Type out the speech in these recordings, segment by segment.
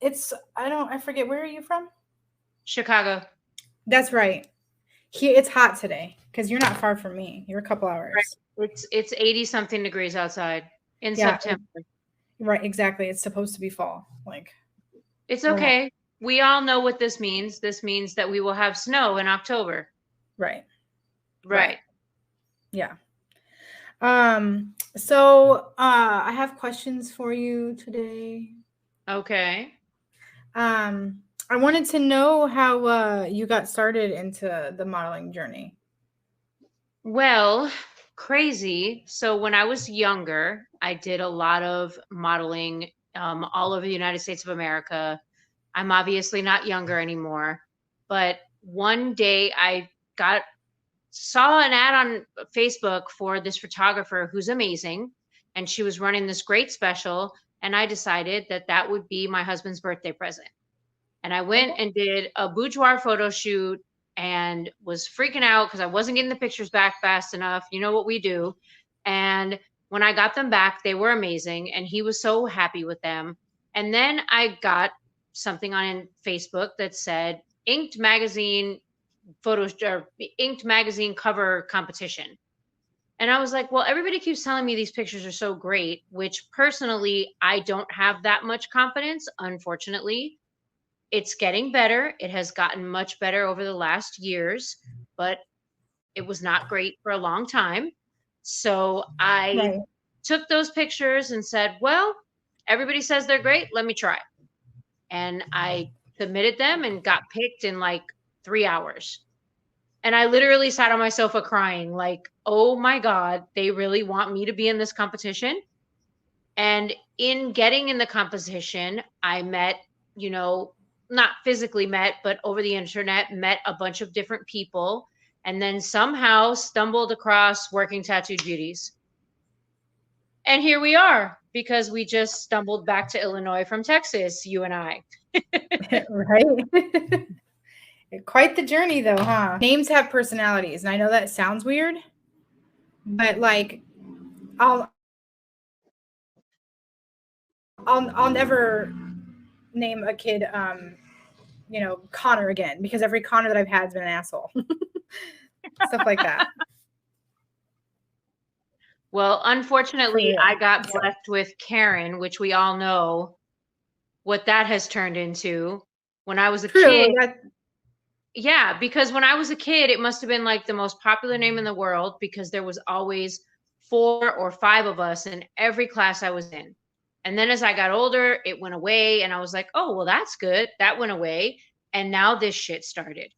I forget, where are you from? Chicago. That's right. It's hot today because you're not far from me. You're a couple hours. Right. It's 80 something degrees outside in Yeah, September. right, exactly. It's supposed to be fall. Like, It's we're not. okay. We all know what this means. This means that we will have snow in October. Right. Right. Right. Yeah. So I have questions for you today. Okay. I wanted to know how you got started into the modeling journey. Well, crazy. So when I was younger, I did a lot of modeling all over the United States of America. I'm obviously not younger anymore, but one day I got saw an ad on Facebook for this photographer who's amazing, and she was running this great special, and I decided that that would be my husband's birthday present. And I went Okay. and did a boudoir photo shoot and was freaking out because I wasn't getting the pictures back fast enough. You know what we do. And when I got them back, they were amazing. And he was so happy with them. And then I got something on Facebook that said Inked Magazine photos or Inked Magazine cover competition. And I was like, well, everybody keeps telling me these pictures are so great, which personally, I don't have that much confidence, unfortunately. It's getting better. It has gotten much better over the last years, but it was not great for a long time. So I Right. took those pictures and said, well, everybody says they're great. Let me try. And I submitted them and got picked in like 3 hours. And I literally sat on my sofa crying, like, oh my God, they really want me to be in this competition. And in getting in the competition, I met, you know, not physically met, but over the internet, met a bunch of different people, and then somehow stumbled across Working Tattooed Beauties. And here we are because we just stumbled back to Illinois from Texas, you and I. Right. Quite the journey, though, huh? Names have personalities, and I know that sounds weird, but like, I'll never name a kid, Connor again, because every Connor that I've had has been an asshole. Stuff like that. Well, For unfortunately, I real. got So, blessed with Karen, which we all know what that has turned into. When I was a true. kid, That yeah, because when I was a kid, it must have been like the most popular name in the world because there was always 4 or 5 of us in every class I was in. And then as I got older, it went away and I was like, "Oh, well that's good. That went away." And now this shit started.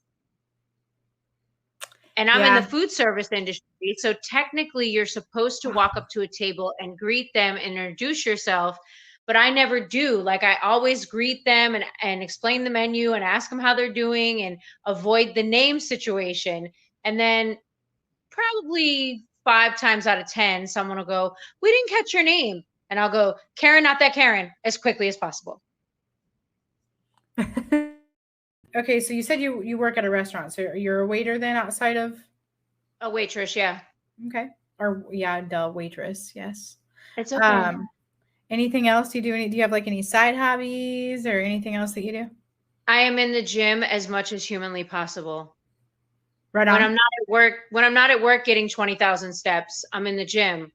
And I'm in the yeah. food service industry, so technically you're supposed to walk up to a table and greet them and introduce yourself, but I never do. Like I always greet them and explain the menu and ask them how they're doing and avoid the name situation. And then probably 5 times out of 10, someone will go, "We didn't catch your name." And I'll go, "Karen, not that Karen," as quickly as possible. Okay, so you said you work at a restaurant, so you're a waiter then outside of. A waitress, yeah. Okay, or yeah, the waitress. Yes. It's okay. Um, Anything else you do? Do you have like any side hobbies or anything else that you do? I am in the gym as much as humanly possible. Right When on. I'm not at work, getting 20,000 steps, I'm in the gym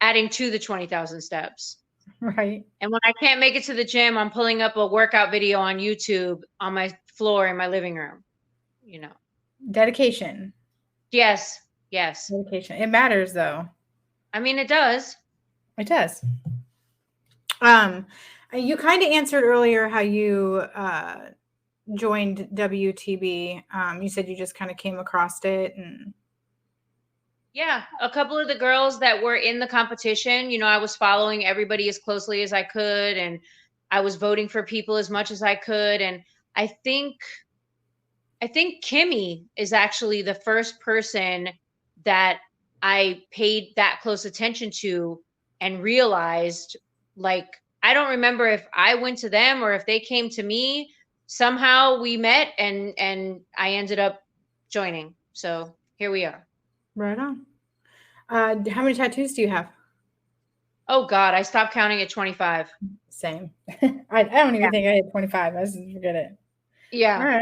adding to the 20,000 steps. Right. And when I can't make it to the gym, I'm pulling up a workout video on YouTube on my floor in my living room, you know. Dedication. Yes. Yes. Dedication. It matters though. I mean, it does. It does. Um, you kind of answered earlier how you joined WTB. You said you just kind of came across it and. Yeah, a couple of the girls that were in the competition, I was following everybody as closely as I could and I was voting for people as much as I could and I think I think Kimmy is actually the first person that I paid that close attention to and realized like I don't remember if I went to them or if they came to me. Somehow we met and I ended up joining. So here we are. Right on. How many tattoos do you have? Oh God, I stopped counting at 25. Same. I don't Yeah. even think I hit 25. I just forget it. All Yeah.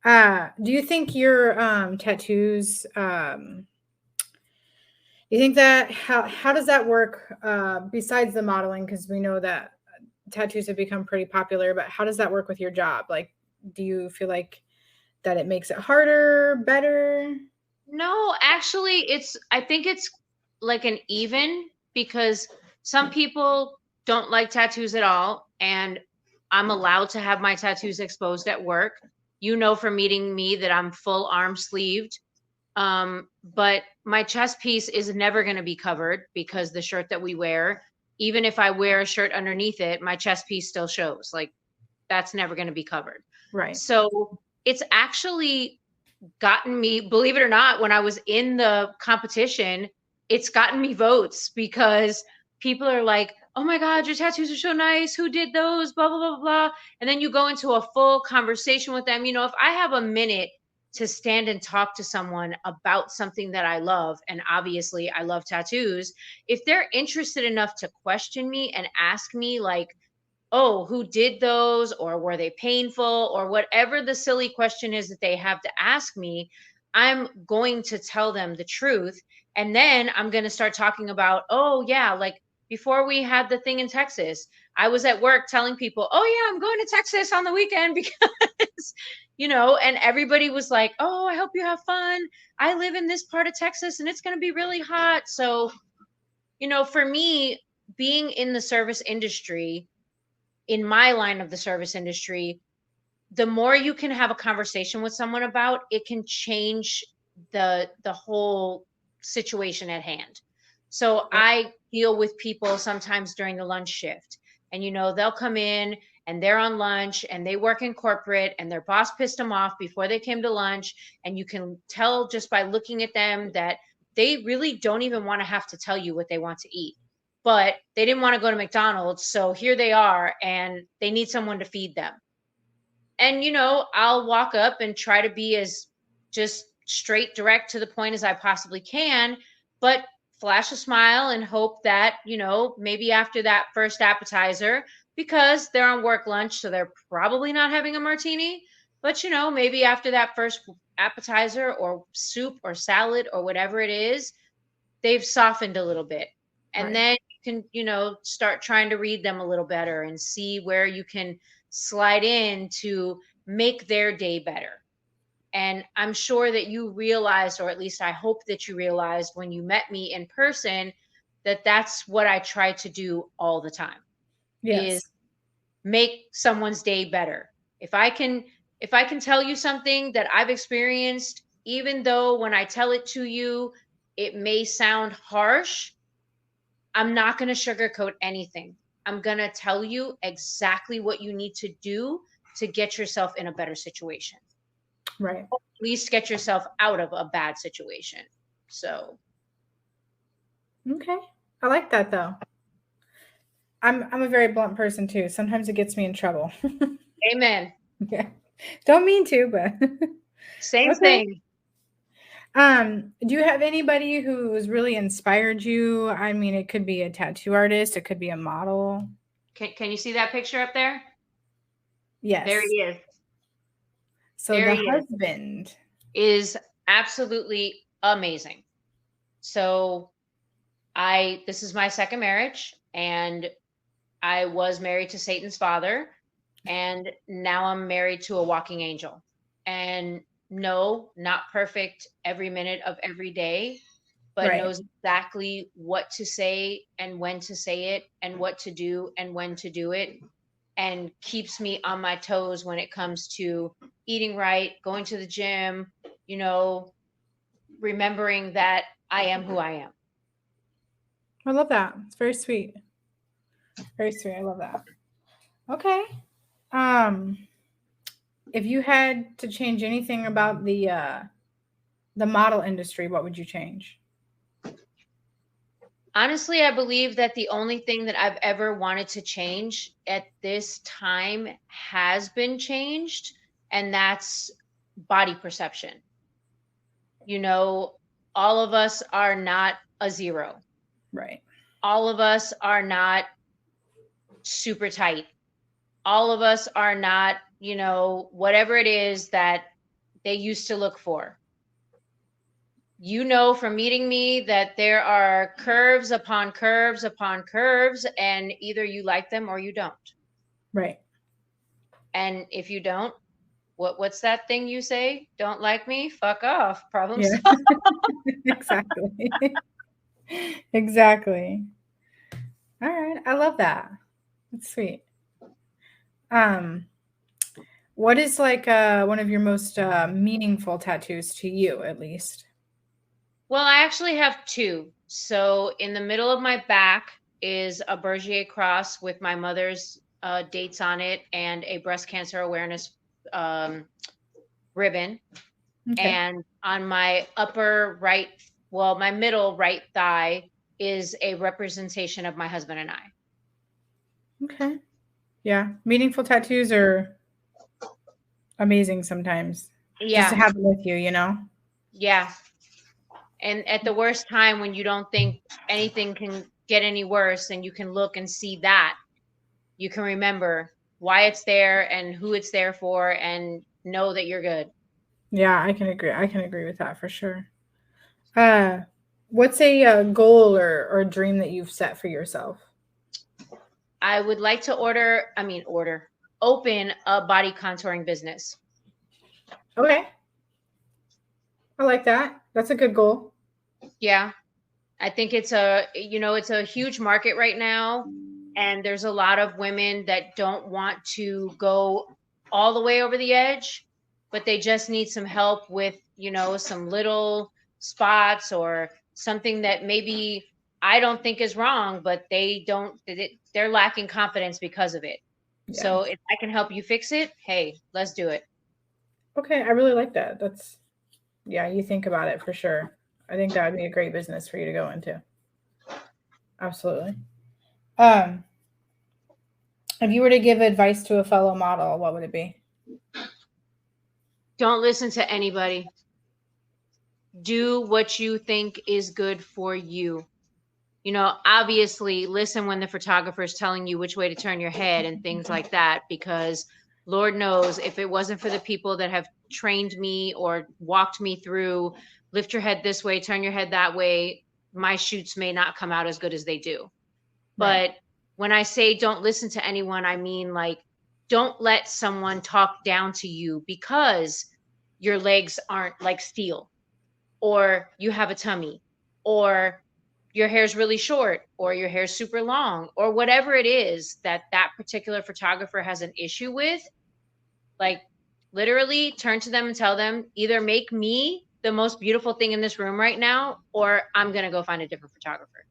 right. Do you think your tattoos you think that how does that work besides the modeling, because we know that tattoos have become pretty popular, but how does that work with your job? Like, do you feel like that it makes it harder, better? No, actually, I think it's like an even because some people don't like tattoos at all. And I'm allowed to have my tattoos exposed at work. You know, from meeting me that I'm full arm sleeved. But my chest piece is never going to be covered because the shirt that we wear, even if I wear a shirt underneath it, my chest piece still shows. Like that's never going to be covered. Right. So it's actually gotten me, believe it or not, when I was in the competition, it's gotten me votes because people are like, "Oh my God, your tattoos are so nice. Who did those?" Blah blah blah blah. And then you go into a full conversation with them. You know, if I have a minute to stand and talk to someone about something that I love, and obviously I love tattoos, if they're interested enough to question me and ask me like, oh, who did those or were they painful or whatever the silly question is that they have to ask me, I'm going to tell them the truth. And then I'm going to start talking about, oh, yeah, like before we had the thing in Texas, I was at work telling people, oh, yeah, I'm going to Texas on the weekend because, and everybody was like, oh, I hope you have fun. I live in this part of Texas and it's going to be really hot. So, for me, being in the service industry, in my line of the service industry, the more you can have a conversation with someone about, it can change the whole situation at hand. So Right. I deal with people sometimes during the lunch shift, and they'll come in and they're on lunch and they work in corporate and their boss pissed them off before they came to lunch, and you can tell just by looking at them that they really don't even want to have to tell you what they want to eat, but they didn't want to go to McDonald's, so here they are and they need someone to feed them. And I'll walk up and try to be as just straight direct to the point as I possibly can, but flash a smile and hope that maybe after that first appetizer, because they're on work lunch so they're probably not having a martini, but maybe after that first appetizer or soup or salad or whatever it is, they've softened a little bit. And Right. then you can, start trying to read them a little better and see where you can slide in to make their day better. And I'm sure that you realized, or at least I hope that you realized when you met me in person, that that's what I try to do all the time, is Yes. make someone's day better. If I can tell you something that I've experienced, even though when I tell it to you it may sound harsh, I'm not going to sugarcoat anything. I'm going to tell you exactly what you need to do to get yourself in a better situation. Right. At least get yourself out of a bad situation. So, Okay. I like that though. I'm a very blunt person too. Sometimes it gets me in trouble. amen. Yeah. Don't mean to, but Same okay. thing. Do you have anybody who's really inspired you? I mean, it could be a tattoo artist, it could be a model. Can you see that picture up there? There Yes. he is. So There the he husband. is absolutely amazing. So, this is my second marriage, and I was married to Satan's father, and now I'm married to a walking angel. And no, not perfect every minute of every day, but Right. knows exactly what to say and when to say it and what to do and when to do it, and keeps me on my toes when it comes to eating right, going to the gym, you know, remembering that I am who I am. I love that. It's very sweet. Very sweet. I love that. Okay. Um, if you had to change anything about the model industry, what would you change? Honestly, I believe that the only thing that I've ever wanted to change at this time has been changed, and that's body perception. You know, all of us are not a zero. Right. all of us are not super tight. All of us are not, whatever it is that they used to look for. You know from meeting me that there are curves upon curves upon curves, and either you like them or you don't. Right. And if you don't, what's that thing you say? Don't like me? Fuck off. Problem Yeah. solved. Exactly. Exactly. All right. I love that. That's sweet. What is like one of your most meaningful tattoos to you, at least? Well, I actually have two. So in the middle of my back is a Bergier cross with my mother's dates on it and a breast cancer awareness um, ribbon. Okay. And on my upper right, well, my middle right thigh is a representation of my husband and I. Okay. Yeah. Meaningful tattoos are amazing sometimes. Just to Yeah, have them with you, you know? yeah. And at the worst time when you don't think anything can get any worse and you can look and see that, you can remember why it's there and who it's there for and know that you're good. Yeah, I can agree. I can agree with that for sure. Uh, what's a goal or dream that you've set for yourself? I would like to open a body contouring business. Okay. I like that. That's a good goal. Yeah. I think it's a huge market right now, and there's a lot of women that don't want to go all the way over the edge, but they just need some help with, some little spots or something that maybe I don't think is wrong, but they're lacking confidence because of it. Yeah. So if I can help you fix it, hey, let's do it. Okay, I really like that. That's yeah, you think about it for sure. I think that would be a great business for you to go into. Absolutely. Um, if you were to give advice to a fellow model, what would it be? Don't listen to anybody. Do what you think is good for you. Obviously listen when the photographer is telling you which way to turn your head and things like that, because Lord knows if it wasn't for the people that have trained me or walked me through, lift your head this way, turn your head that way, my shoots may not come out as good as they do. Right. But when I say don't listen to anyone, I mean like don't let someone talk down to you because your legs aren't like steel, or you have a tummy, or your hair's really short, or your hair's super long, or whatever it is that that particular photographer has an issue with. Like literally turn to them and tell them, either make me the most beautiful thing in this room right now, or I'm going to go find a different photographer.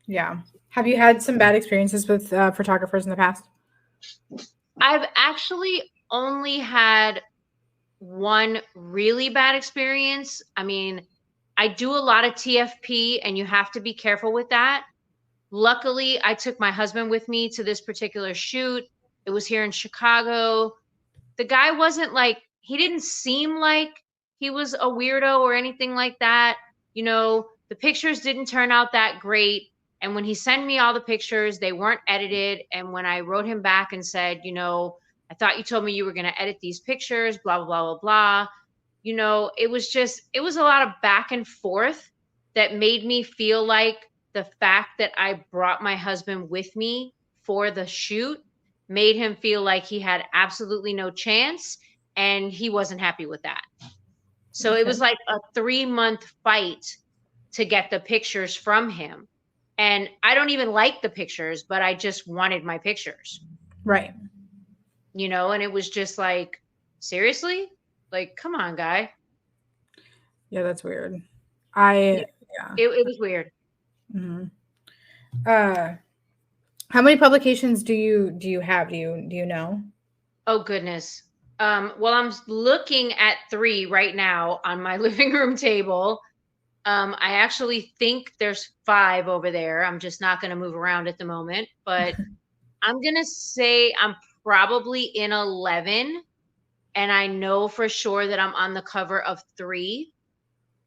Yeah. Have you had some bad experiences with photographers in the past? I've actually only had one really bad experience. I mean, I do a lot of TFP and you have to be careful with that. Luckily, I took my husband with me to this particular shoot. It was here in Chicago. The guy wasn't like, he didn't seem like he was a weirdo or anything like that. The pictures didn't turn out that great. And when he sent me all the pictures, they weren't edited. And when I wrote him back and said, I thought you told me you were going to edit these pictures, blah, blah, blah, blah, blah. It was a lot of back and forth that made me feel like the fact that I brought my husband with me for the shoot made him feel like he had absolutely no chance, and he wasn't happy with that. So it Okay. was like a 3-month fight to get the pictures from him. And I don't even like the pictures, but I just wanted my pictures, Right. and it was just like, seriously? Like, come on, guy. Yeah, that's weird. Yeah, Yeah. it was weird. Mhm. How many publications do you have? Do you know? Oh goodness. Well, I'm looking at 3 right now on my living room table. I actually think there's 5 over there. I'm just not going to move around at the moment, but I'm going to say I'm probably in 11, and I know for sure that I'm on the cover of 3.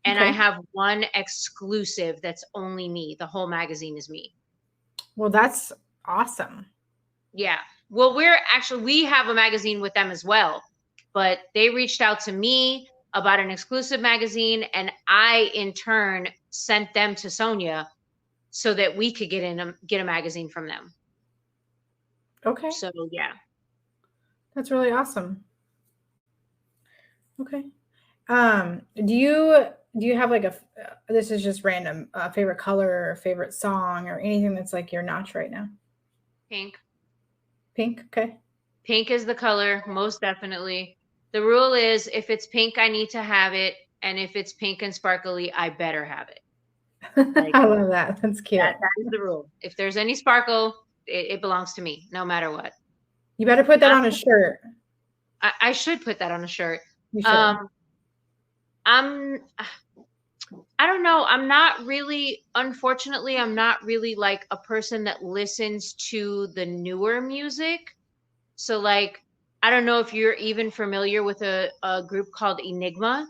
And I Okay. have one exclusive that's only me. The whole magazine is me. Well, that's awesome. Yeah. Well, we have a magazine with them as well, but they reached out to me about an exclusive magazine, and I in turn sent them to Sonia so that we could get a magazine from them. Okay. So yeah. That's really awesome. Okay. Do you have like this is just random, favorite color or favorite song or anything that's like your notch right now? Pink. Pink. Okay. Pink is the color, most definitely. The rule is if it's pink, I need to have it. And if it's pink and sparkly, I better have it. Like I love that. That's cute. that is the rule. If there's any sparkle, it belongs to me, no matter what. You better put that on a shirt. I should put that on a shirt. You should. I'm I don't know. Unfortunately, I'm not really like a person that listens to the newer music. So like, I don't know if you're even familiar with a group called Enigma.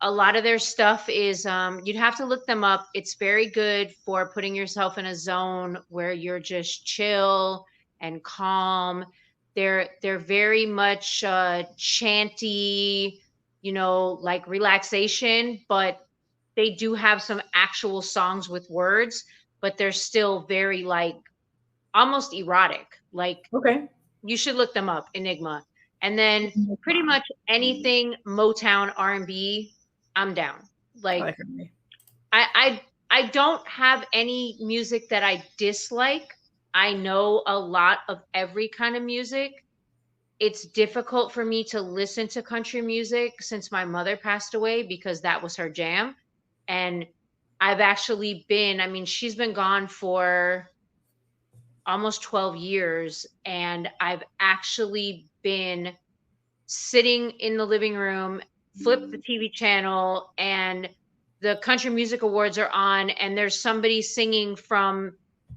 A lot of their stuff is, you'd have to look them up. It's very good for putting yourself in a zone where you're just chill and calm. They're very much chanty, like relaxation, but they do have some actual songs with words, but they're still very like almost erotic. Like Okay. you should look them up, Enigma. And then pretty much anything Motown R&B, I'm down. I Like like her. I don't have any music that I dislike. I know a lot of every kind of music. It's difficult for me to listen to country music since my mother passed away because that was her jam. And I mean, she's been gone for almost 12 years, and I've actually been sitting in the living room, flip the TV channel, and the Country Music Awards are on, and there's somebody singing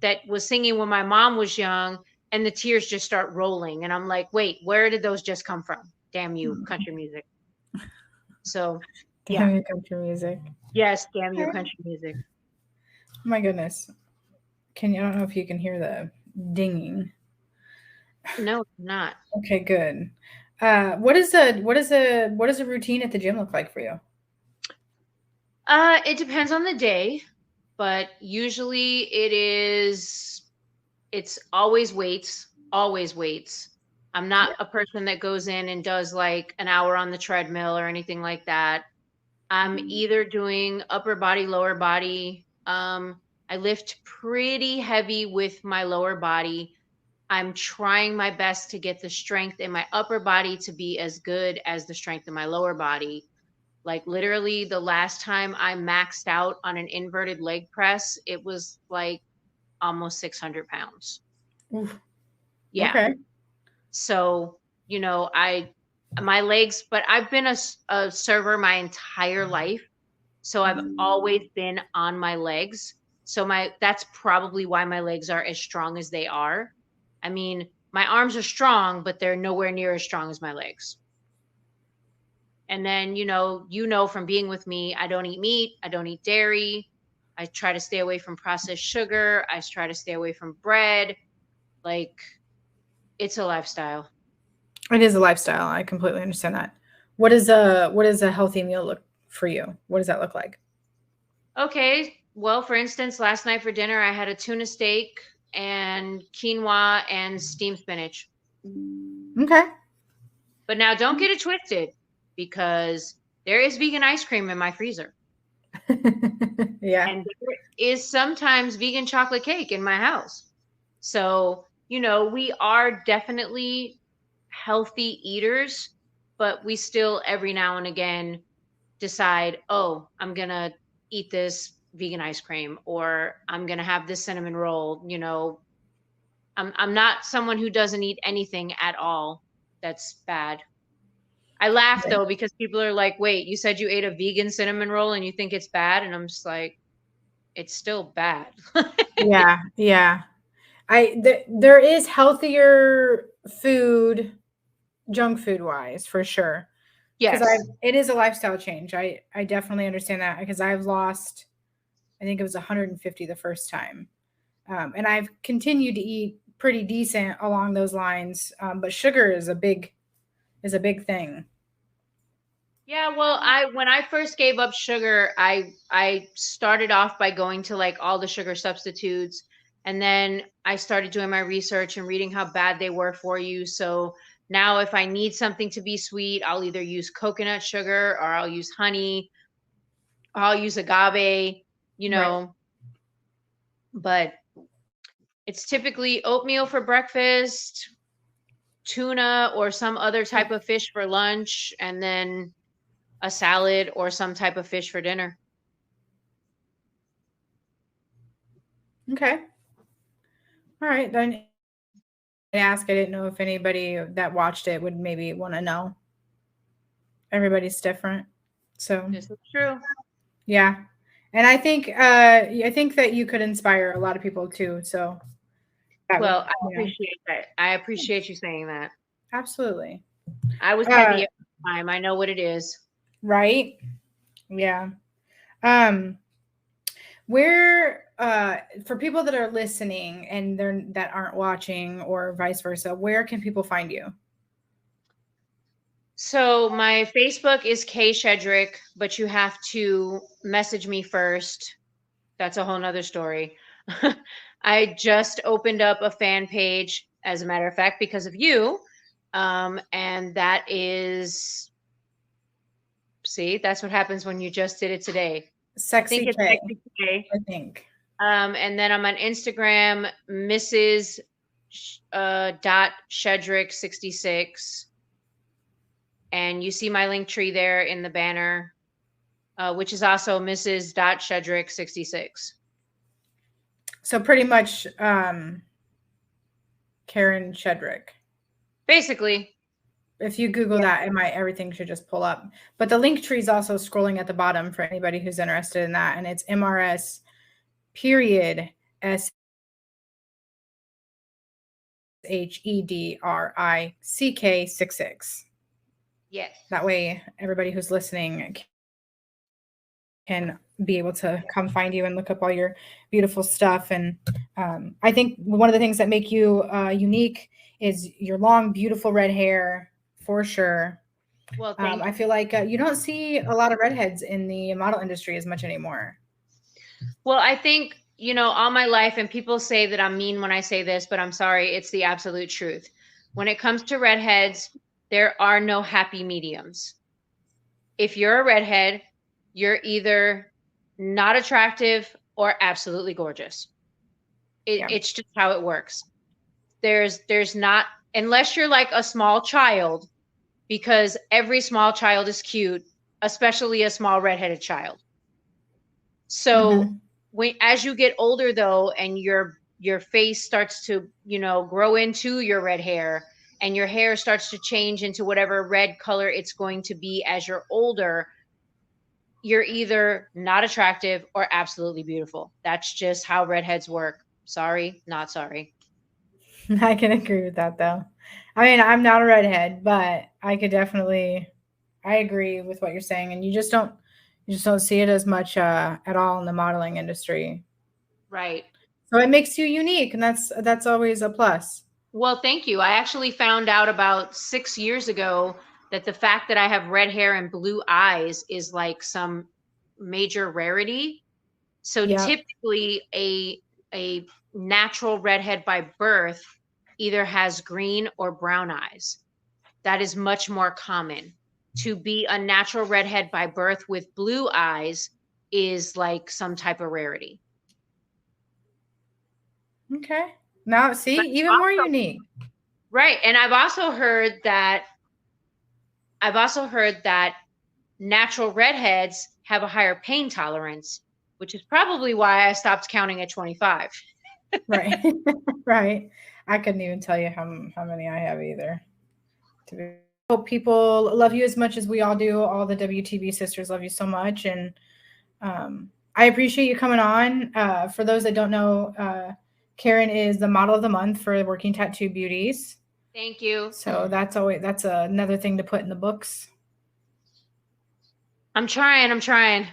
that was singing when my mom was young, and the tears just start rolling. And I'm like, wait, where did those just come from? Damn you, country music. So, Damn yeah. you, country music. Yes, damn you, country music. Oh my goodness. I don't know if you can hear the dinging. No, it's not. Okay, good. What is a routine at the gym look like for you? It depends on the day, but usually it's always weights, always weights. I'm not a person that goes in and does like an hour on the treadmill or anything like that. I'm either doing upper body, lower body. I lift pretty heavy with my lower body. I'm trying my best to get the strength in my upper body to be as good as the strength in my lower body. Like literally the last time I maxed out on an inverted leg press, it was like almost 600 pounds. Oof. Yeah. Okay. So, my legs, but I've been a server my entire life. So I've always been on my legs. So that's probably why my legs are as strong as they are. I mean, my arms are strong, but they're nowhere near as strong as my legs. And then, from being with me, I don't eat meat, I don't eat dairy. I try to stay away from processed sugar. I try to stay away from bread. Like, it's a lifestyle. It is a lifestyle. I completely understand that. What is a healthy meal look for you? What does that look like? Okay. Well, for instance, last night for dinner, I had a tuna steak and quinoa and steamed spinach. Okay. But now don't get it twisted because there is vegan ice cream in my freezer. Yeah. And there is sometimes vegan chocolate cake in my house. So, we are definitely healthy eaters, but we still every now and again decide, oh, I'm going to eat this vegan ice cream or I'm going to have this cinnamon roll. I'm not someone who doesn't eat anything at all. That's bad. I laugh Yeah. though because people are like, "Wait, you said you ate a vegan cinnamon roll and you think it's bad?" And I'm just like, "It's still bad." Yeah. Yeah. There is healthier food, junk food wise, for sure. Because Yes. it is a lifestyle change. I definitely understand that because I've lost, I think it was 150 the first time. And I've continued to eat pretty decent along those lines. But sugar is a big thing. Yeah, well, when I first gave up sugar, I started off by going to like all the sugar substitutes, and then I started doing my research and reading how bad they were for you. So now if I need something to be sweet, I'll either use coconut sugar or I'll use honey, or I'll use agave, you Right. know, but it's typically oatmeal for breakfast, tuna or some other type of fish for lunch, and then a salad or some type of fish for dinner. Okay. All right. Then I ask, I didn't know if anybody that watched it would maybe want to know. Everybody's different. So This is true. yeah. And I think that you could inspire a lot of people too. So that would, Well, I appreciate that. I appreciate you saying that. absolutely. I was Uh, heavy at the time. I know what it is. right. Yeah. Um, where for people that are listening and that aren't watching or vice versa, where can people find you? So my Facebook is K Shedrick, but you have to message me first. That's a whole nother story. I just opened up a fan page, as a matter of fact, because of you. And that is, see, that's what happens when you just did it today. I think Sexy it's K, Sexy K. I think. And then I'm on Instagram, Mrs. Dot Shedrick 66, and you see my link tree there in the banner, which is also Mrs. Dot Shedrick 66. So pretty much Karen Shedrick. Basically, If you Google that, everything should just pull up. But the link tree is also scrolling at the bottom for anybody who's interested in that, and it's MRS period SHEDRICK 66. yes. That way, everybody who's listening can be able to come find you and look up all your beautiful stuff. And I think one of the things that make you unique is your long, beautiful red hair, for sure. Well, thank I you. feel like you don't see a lot of redheads in the model industry as much anymore. Well, I think, all my life, and people say that I'm mean when I say this, but I'm sorry, it's the absolute truth. When it comes to redheads, there are no happy mediums. If you're a redhead, you're either not attractive or absolutely gorgeous. Yeah. It's just how it works. There's not, unless you're like a small child, because every small child is cute, especially a small redheaded child. So Mm-hmm. as you get older though, and your face starts to, grow into your red hair, and your hair starts to change into whatever red color it's going to be as you're older, you're either not attractive or absolutely beautiful. That's just how redheads work. Sorry, not sorry. I can agree with that, though. I mean, I'm not a redhead, but I could definitely, I agree with what you're saying, and you just don't see it as much at all in the modeling industry. Right. So it makes you unique, and that's always a plus. Well, thank you. I actually found out about 6 years ago that the fact that I have red hair and blue eyes is like some major rarity. So Yeah. typically a natural redhead by birth either has green or brown eyes. That is much more common. To be a natural redhead by birth with blue eyes is like some type of rarity. Okay. Now, see, But even more also, unique. right, and I've also heard that natural redheads have a higher pain tolerance, which is probably why I stopped counting at 25. Right. Right. I couldn't even tell you how many I have either. Hope people love you as much as we all do. All the WTB sisters love you so much, and I appreciate you coming on. For those that don't know, Karen is the model of the month for Working Tattoo Beauties. Thank you. So that's another thing to put in the books. I'm trying.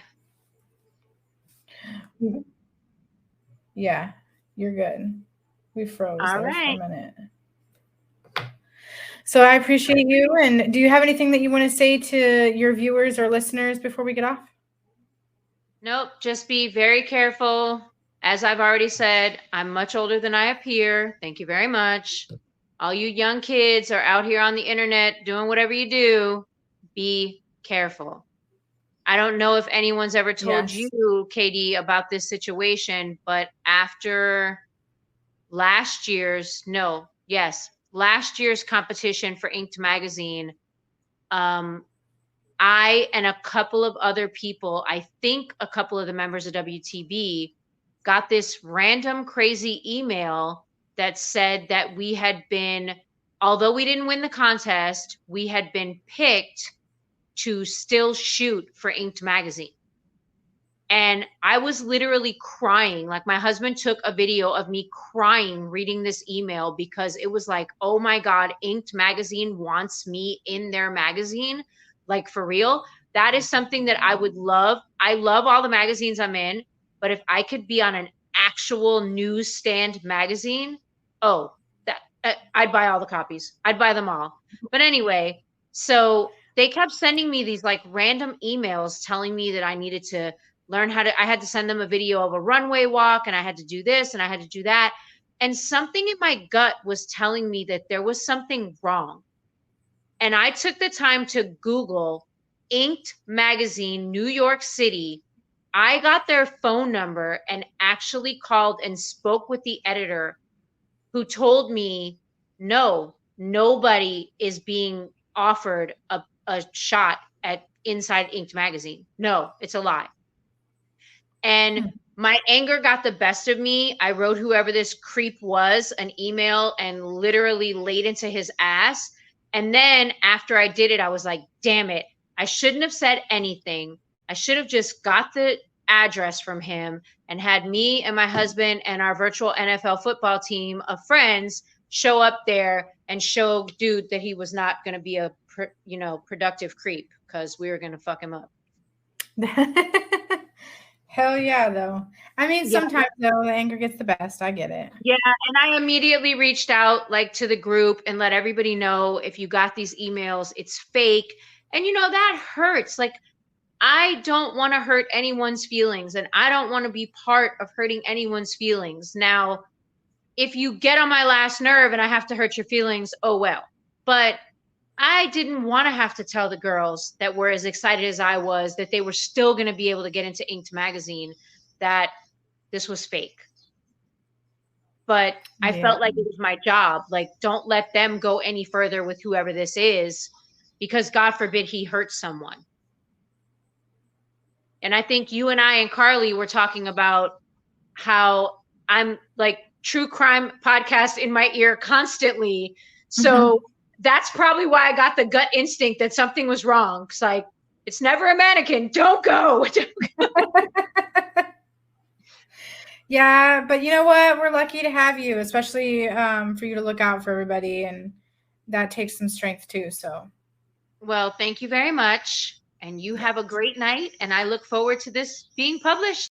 Yeah, you're good. We froze All there for a right. minute. So I appreciate you. And do you have anything that you want to say to your viewers or listeners before we get off? Nope, just be very careful. As I've already said, I'm much older than I appear. Thank you very much. All you young kids are out here on the internet doing whatever you do. Be careful. I don't know if anyone's ever told Yes. you, Katie, about this situation, but after last year's competition for Inked magazine, I and a couple of other people, I think a couple of the members of WTB, got this random crazy email that said that we had been, although we didn't win the contest, we had been picked to still shoot for Inked magazine. And I was literally crying. Like, my husband took a video of me crying reading this email because it was like, oh my God, Inked magazine wants me in their magazine. Like, for real. That is something that I would love. I love all the magazines I'm in, but if I could be on an actual newsstand magazine, oh, that I'd buy all the copies. I'd buy them all. But anyway, so they kept sending me these like random emails telling me that I needed to learn how to, I had to send them a video of a runway walk, and I had to do this and I had to do that. And something in my gut was telling me that there was something wrong. And I took the time to Google Inked magazine, New York City. I got their phone number and actually called and spoke with the editor, who told me, no, nobody is being offered a shot at Inside Inked magazine. No, it's a lie. And my anger got the best of me. I wrote whoever this creep was an email and literally laid into his ass. And then after I did it, I was like, damn it. I shouldn't have said anything. I should have just got the address from him and had me and my husband and our virtual NFL football team of friends show up there and show dude that he was not going to be a productive creep, because we were going to fuck him up. Hell yeah, though. I mean, Yeah. sometimes though, the anger gets the best. I get it. Yeah, and I immediately reached out like to the group and let everybody know, if you got these emails, it's fake. And that hurts. Like, I don't want to hurt anyone's feelings, and I don't want to be part of hurting anyone's feelings. Now, if you get on my last nerve and I have to hurt your feelings, oh well. But I didn't want to have to tell the girls that were as excited as I was that they were still going to be able to get into Inked magazine that this was fake. But I felt like it was my job. Like, don't let them go any further with whoever this is, because God forbid he hurts someone. And I think you and I and Carly were talking about how I'm like true crime podcast in my ear constantly. So that's probably why I got the gut instinct that something was wrong. It's like, it's never a mannequin. Don't go. Yeah, but you know what? We're lucky to have you, especially for you to look out for everybody, and that takes some strength too. So, well, thank you very much. And you have a great night. And I look forward to this being published.